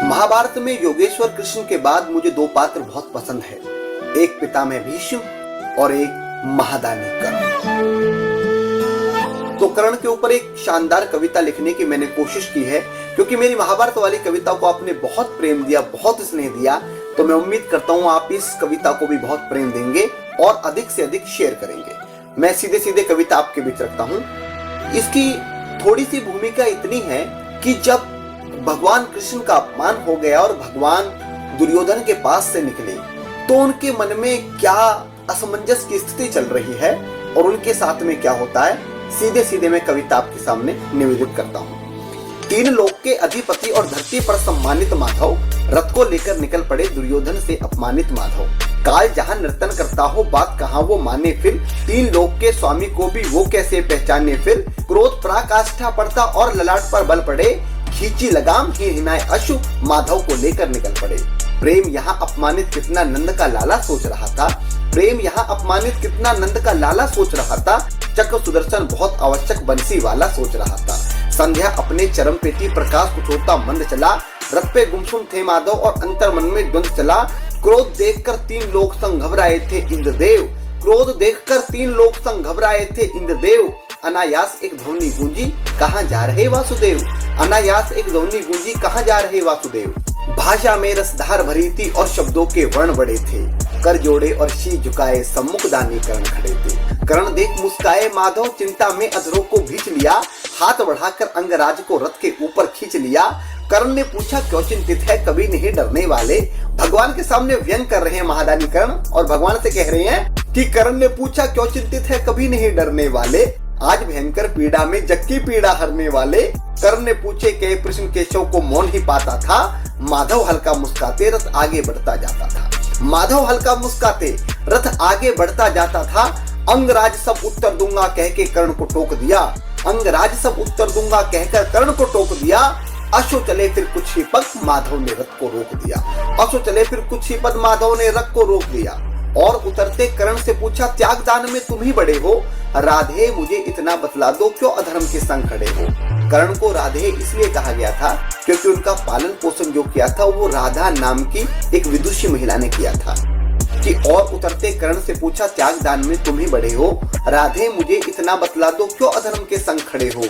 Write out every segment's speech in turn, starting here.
महाभारत में योगेश्वर कृष्ण के बाद मुझे दो पात्र बहुत पसंद है, एक पितामह भीष्म और एक महादानी कर्ण। तो कर्ण के ऊपर एक शानदार कविता लिखने की मैंने कोशिश की है, क्योंकि मेरी महाभारत वाली कविता को आपने बहुत प्रेम दिया, बहुत स्नेह दिया। तो मैं उम्मीद करता हूँ आप इस कविता को भी बहुत प्रेम देंगे और अधिक से अधिक शेयर करेंगे। मैं सीधे सीधे कविता आपके बीच रखता हूँ। इसकी थोड़ी सी भूमिका इतनी है कि जब भगवान कृष्ण का अपमान हो गया और भगवान दुर्योधन के पास से निकले, तो उनके मन में क्या असमंजस की स्थिति चल रही है और उनके साथ में क्या होता है, सीधे सीधे मैं कविता आपके सामने निवेदित करता हूँ। तीन लोक के अधिपति और धरती पर सम्मानित माधव रथ को लेकर निकल पड़े दुर्योधन से अपमानित माधव। काल जहां नर्तन करता हो, बात कहां वो माने फिर, तीन लोक के स्वामी को भी वो कैसे पहचाने फिर। क्रोध पराकाष्ठा पड़ता और ललाट पर बल पड़े, खींची लगाम ही हिनाए अश्रु, माधव को लेकर निकल पड़े। प्रेम यहाँ अपमानित कितना नंद का लाला सोच रहा था, प्रेम यहाँ अपमानित कितना नंद का लाला सोच रहा था। चक्र सुदर्शन बहुत आवश्यक बंसी वाला सोच रहा था। संध्या अपने चरम पे थी, प्रकाश कुछ होता मंद चला, रथ पे गुमसुम थे माधव और अंतर मन में द्वंद चला। क्रोध देखकर तीन लोग संग घबराए थे इंद्रदेव, क्रोध देखकर तीन लोग संग घबराए थे इंद्रदेव। अनायास एक ध्वनि गूंजी, कहाँ जा रहे वासुदेव, अनायास एक ध्वनि गूंजी, कहाँ जा रहे वासुदेव। भाषा में रसधार भरी थी और शब्दों के वर्ण बड़े थे, कर जोड़े और शीश झुकाए सम्मुख दानी कर्ण खड़े थे। कर्ण देख मुस्काए माधव, चिंता में अधरों को भींच लिया, हाथ बढ़ाकर अंगराज को रथ के ऊपर खींच लिया। कर्ण ने पूछा क्यों चिंतित है, कभी नहीं डरने वाले। भगवान के सामने व्यंग कर रहे हैं महादानी कर्ण और भगवान से कह रहे हैं कि कर्ण ने पूछा क्यों चिंतित है, कभी नहीं डरने वाले। आज भयंकर पीड़ा में जग की पीड़ा हरने वाले। कर्ण ने पूछे कई प्रश्न, केशव को मौन ही पाता था। माधव हल्का मुस्काते रथ आगे बढ़ता जाता था, माधव हल्का मुस्काते रथ आगे बढ़ता जाता था। अंगराज सब उत्तर दूंगा कह के कर्ण को टोक दिया, अंगराज सब उत्तर दूंगा कहकर कर्ण को टोक दिया। अश्व चले फिर कुछ ही पद, माधव ने रथ को रोक दिया, अश्व चले फिर कुछ ही पद, माधव ने रथ को रोक दिया। और उतरते कर्ण से पूछा त्याग दान में तुम ही बड़े हो, राधे मुझे इतना बतला दो क्यों अधर्म के संग खड़े हो। कर्ण को राधे इसलिए कहा गया था क्योंकि उनका पालन पोषण जो किया था वो राधा नाम की एक विदुषी महिला ने किया था। कि और उतरते कर्ण से पूछा त्याग दान में तुम ही बड़े हो, राधे मुझे इतना बतला दो क्यों अधर्म के संग खड़े हो।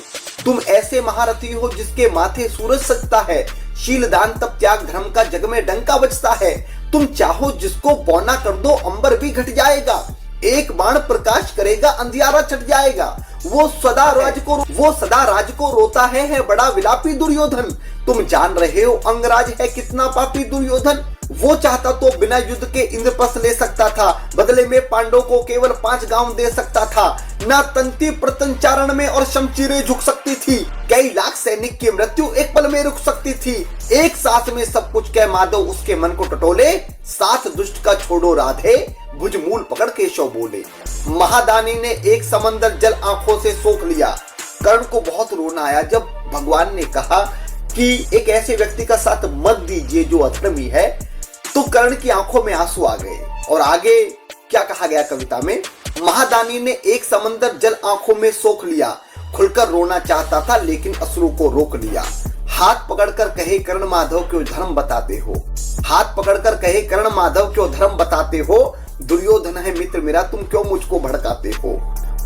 तुम ऐसे महारथी हो जिसके माथे सूरज सजता है, शील दान तप त्याग धर्म का जग में डंका बजता है। तुम चाहो जिसको बौना कर दो अंबर भी घट जाएगा, एक बाण प्रकाश करेगा अंधियारा छट जाएगा। वो सदा राज को रोता है बड़ा विलापी दुर्योधन। तुम जान रहे हो अंगराज है कितना पापी दुर्योधन। वो चाहता तो बिना युद्ध के इंद्रप्रस्थ ले सकता था, बदले में पांडवों को केवल 5 गांव दे सकता था। ना तंती प्रतंचारण में और शमशीरें झुक सकती थी, कई लाख सैनिक की मृत्यु एक पल में रुक सकती थी। एक सांस में सब कुछ कह माधव उसके मन को टटोले, साथ दुष्ट का छोड़ो राधे भुज मूल पकड़ केशव बोले। महादानी ने एक समंदर जल आंखों से सोख लिया। कर्ण को बहुत रोना आया जब भगवान ने कहा कि एक ऐसे व्यक्ति का साथ मत दीजिए जो अधर्मी है। तो कर्ण की आंखों में आंसू आ गए। और आगे क्या कहा गया कविता में, महादानी ने एक समंदर जल आंखों में सोख लिया, खुलकर रोना चाहता था लेकिन अश्रु को रोक लिया। हाथ पकड़कर कहे कर्ण माधव क्यों धर्म बताते हो, हाथ पकड़कर कहे कर्ण माधव क्यों धर्म बताते हो। दुर्योधन है मित्र मेरा तुम क्यों मुझको भड़काते हो।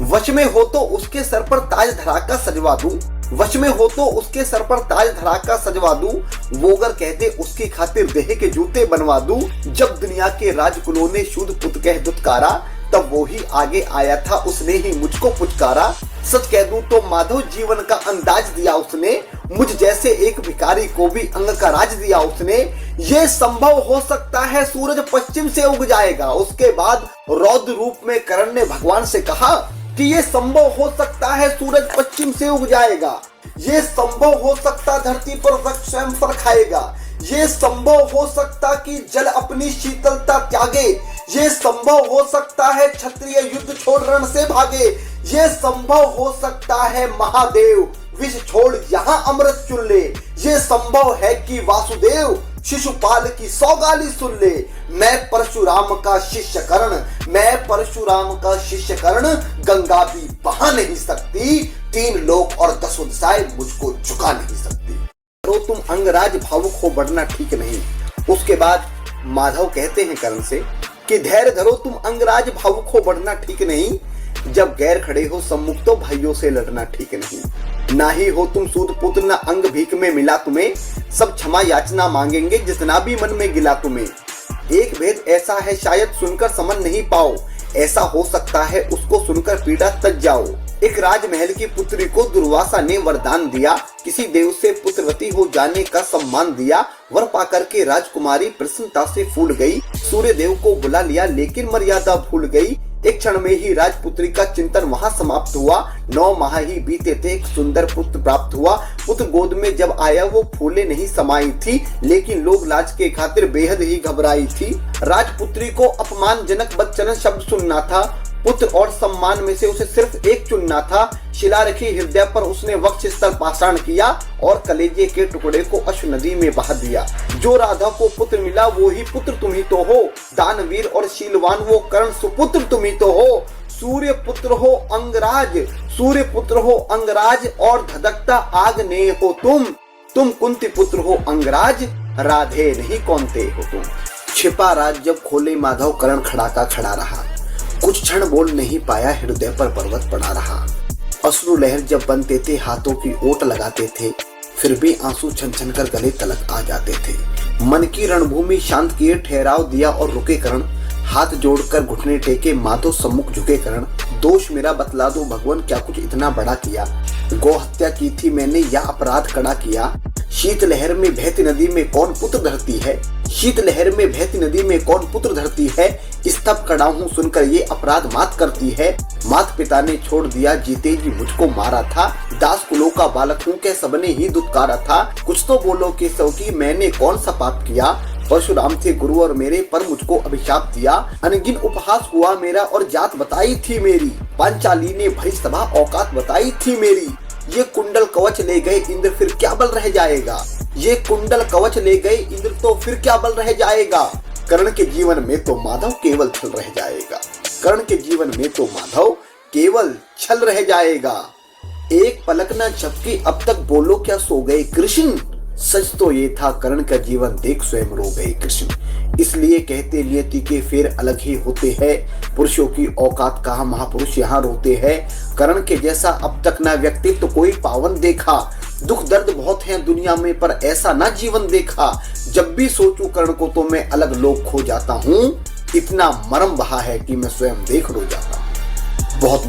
वश में हो तो उसके सर पर ताज धरा का सजवा दूं, वश में हो तो उसके सर पर ताज धरा का सजवा दूं। वो अगर कहते उसकी खातिर देह के जूते बनवा दूं। जब दुनिया के राजकुलों ने शूद्र पुत्र कह दुत्कारा, तब वो ही आगे आया था उसने ही मुझको पुचकारा। सच कह दूं तो माधव जीवन का अंदाज दिया उसने, मुझ जैसे एक भिखारी को भी अंग का राज दिया उसने। ये संभव हो सकता है सूरज पश्चिम से उग जाएगा। उसके बाद रौद्र रूप में कर्ण ने भगवान से कहा कि ये संभव हो सकता है सूरज पश्चिम से उग जाएगा, ये संभव हो सकता धरती पर वृक्ष स्वयं फल खाएगा, ये संभव हो सकता कि जल अपनी शीतलता त्यागे, ये संभव हो सकता है क्षत्रिय युद्ध छोड़ रण से भागे, ये संभव हो सकता है महादेव विष छोड़ यहाँ अमृत चुन ले, ये संभव है कि वासुदेव शिशुपाल की सौगाली सुन ले। मैं परशुराम का शिष्य कर्ण, मैं परशुराम का शिष्य कर्ण, गंगा भी बहा नहीं सकती, 3 लोक और 10 दिशाएं मुझको झुका नहीं सकती। धरो तुम अंगराज, भावुक हो बढ़ना ठीक नहीं। उसके बाद माधव कहते हैं कर्ण से कि धैर्य धरो तुम अंगराज, भावुक हो बढ़ना ठीक नहीं। जब गैर खड़े हो सम्मुख तो भाइयों से लड़ना ठीक नहीं। ना ही हो तुम सूद पुत्र, न अंग भीख में मिला तुम्हें। सब क्षमा याचना मांगेंगे जितना भी मन में गिला तुम्हें। एक भेद ऐसा है शायद सुनकर समझ नहीं पाओ, ऐसा हो सकता है उसको सुनकर पीड़ा तज जाओ। एक राजमहल की पुत्री को दुर्वासा ने वरदान दिया, किसी देव से पुत्रवती हो जाने का सम्मान दिया। वर पाकर के राजकुमारी प्रसन्नता से फूल गई, सूर्य देव को बुला लिया लेकिन मर्यादा भूल गई। एक क्षण में ही राजपुत्री का चिंतन वहां समाप्त हुआ। 9 माह ही बीते थे, एक सुंदर पुत्र प्राप्त हुआ। पुत्र गोद में जब आया वो फूले नहीं समाई थी, लेकिन लोग लाज के खातिर बेहद ही घबराई थी। राजपुत्री को अपमानजनक बदचलन शब्द सुनना था, पुत्र और सम्मान में से उसे सिर्फ एक चुनना था। शिला रखी हृदय पर उसने वक्ष स्थल पाषाण किया और कलेजे के टुकड़े को अश्व नदी में बहा दिया। जो राधा को पुत्र मिला वो ही पुत्र तुम ही तो हो, दानवीर और शीलवान वो कर्ण सुपुत्र तुम ही तो हो। सूर्य पुत्र हो अंगराज, सूर्य पुत्र हो अंगराज, और धधकता आग ने हो तुम कुंती पुत्र हो अंगराज, राधे नहीं कौनते हो तुम। छिपा राज जब खोले माधव, कर्ण खड़ा का खड़ा रहा। कुछ क्षण बोल नहीं पाया, हृदय पर पर्वत पड़ा रहा। अश्रु लहर जब बनते थे, हाथों की ओट लगाते थे, फिर भी आंसू छन छन कर गले तलक आ जाते थे। मन की रणभूमि शांत किए ठहराव दिया और रुके कर्ण, हाथ जोड़कर घुटने टेके माधव सम्मुख झुके कर्ण। दोष मेरा बतला दो भगवान, क्या कुछ इतना बड़ा किया? गौ हत्या की थी मैंने या अपराध कड़ा किया? शीत लहर में बहती नदी में कौन पुत्र धरती है? शीत लहर में बहती नदी में कौन पुत्र धरती है? स्तब कड़ा हूँ सुनकर ये अपराध मात करती है। माता पिता ने छोड़ दिया, जीते जी मुझको मारा था। दास कुलों का बालक हूँ, क्या सबने ही दुत्कारा था? कुछ तो बोलो केशव की, मैंने कौन सा पाप किया? परशुराम थे गुरु और मेरे, पर मुझको अभिशाप दिया। अनगिन उपहास हुआ मेरा और जात बताई थी मेरी। पांचाली ने भरी सभा औकात बताई थी मेरी। ये कुंडल कवच ले गए इंद्र, फिर क्या बल रह जाएगा? ये कुंडल कवच ले गए इंद्र, तो फिर क्या बल रह जाएगा? कर्ण के जीवन में तो माधव केवल छल रह जाएगा। कर्ण के जीवन में तो माधव केवल छल रह जाएगा। एक पलक न झपकी, अब तक बोलो क्या सो गए कृष्ण? सच तो ये था कर्ण का जीवन देख स्वयं रो गए कृष्ण। इसलिए कहते नियति के फेर अलग ही होते हैं, पुरुषों की औकात कहाँ महापुरुष यहाँ रोते हैं। कर्ण के जैसा अब तक ना व्यक्तित्व तो कोई पावन देखा। दुख दर्द बहुत हैं दुनिया में, पर ऐसा ना जीवन देखा। जब भी सोचूं कर्ण को तो मैं अलग लोग खो जाता हूँ। इतना मरम बहा है कि मैं स्वयं देख रो जाता हूँ। बहुत